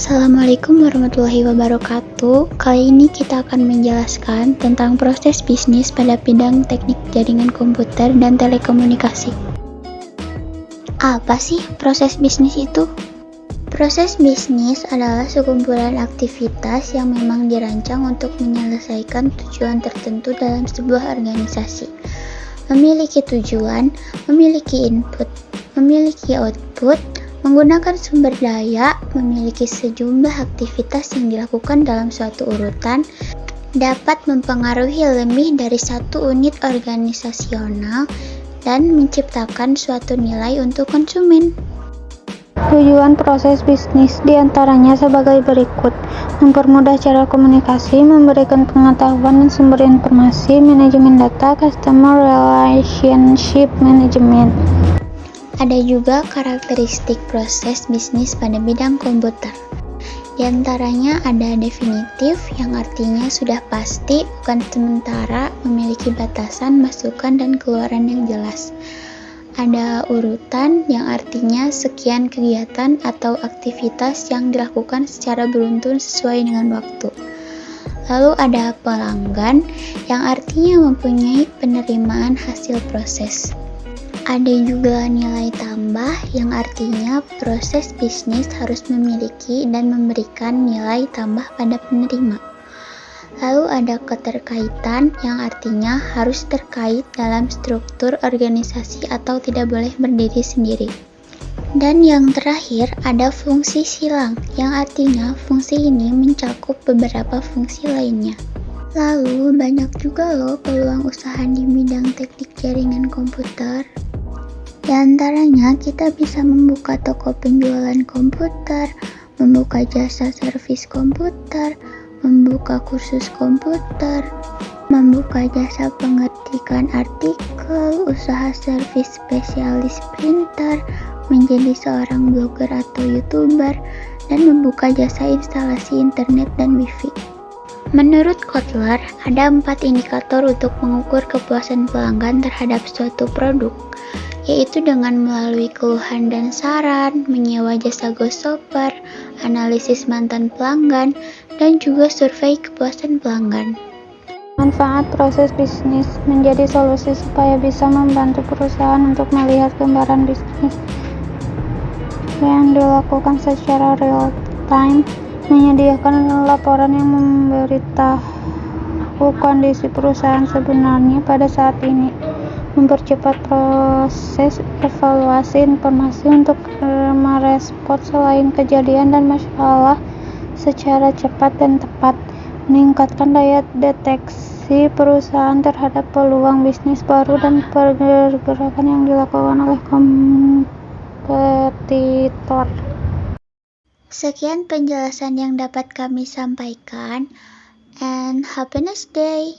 Assalamualaikum warahmatullahi wabarakatuh. Kali ini kita akan menjelaskan tentang proses bisnis pada bidang teknik jaringan komputer dan telekomunikasi. Apa sih proses bisnis itu? Proses bisnis adalah sekumpulan aktivitas yang memang dirancang untuk menyelesaikan tujuan tertentu dalam sebuah organisasi. Memiliki tujuan, memiliki input, memiliki output, menggunakan sumber daya, memiliki sejumlah aktivitas yang dilakukan dalam suatu urutan, dapat mempengaruhi lebih dari satu unit organisasional, dan menciptakan suatu nilai untuk konsumen. Tujuan proses bisnis diantaranya sebagai berikut: mempermudah cara komunikasi, memberikan pengetahuan dan sumber informasi, manajemen data, customer relationship management. Ada juga karakteristik proses bisnis pada bidang komputer. Di antaranya ada definitif, yang artinya sudah pasti, bukan sementara, memiliki batasan, masukan, dan keluaran yang jelas. Ada urutan, yang artinya sekian kegiatan atau aktivitas yang dilakukan secara beruntun sesuai dengan waktu. Lalu ada pelanggan, yang artinya mempunyai penerimaan hasil proses. Ada juga nilai tambah, yang artinya proses bisnis harus memiliki dan memberikan nilai tambah pada penerima. Lalu ada keterkaitan, yang artinya harus terkait dalam struktur organisasi atau tidak boleh berdiri sendiri. Dan yang terakhir ada fungsi silang, yang artinya fungsi ini mencakup beberapa fungsi lainnya. Lalu banyak juga loh peluang usaha di bidang teknik jaringan komputer. Di antaranya kita bisa membuka toko penjualan komputer, membuka jasa servis komputer, membuka kursus komputer, membuka jasa pengetikan artikel, usaha servis spesialis printer, menjadi seorang blogger atau youtuber, dan membuka jasa instalasi internet dan wifi. Menurut Kotler, ada 4 indikator untuk mengukur kepuasan pelanggan terhadap suatu produk, yaitu dengan melalui keluhan dan saran, menyewa jasa ghost-shopper, analisis mantan pelanggan, dan juga survei kepuasan pelanggan. Manfaat proses bisnis menjadi solusi supaya bisa membantu perusahaan untuk melihat gambaran bisnis yang dilakukan secara real time, menyediakan laporan yang memberitahu kondisi perusahaan sebenarnya pada saat ini, mempercepat proses evaluasi informasi untuk merespon selain kejadian dan masalah secara cepat dan tepat, meningkatkan daya deteksi perusahaan terhadap peluang bisnis baru dan pergerakan yang dilakukan oleh kompetitor. Sekian penjelasan yang dapat kami sampaikan, and have a nice day.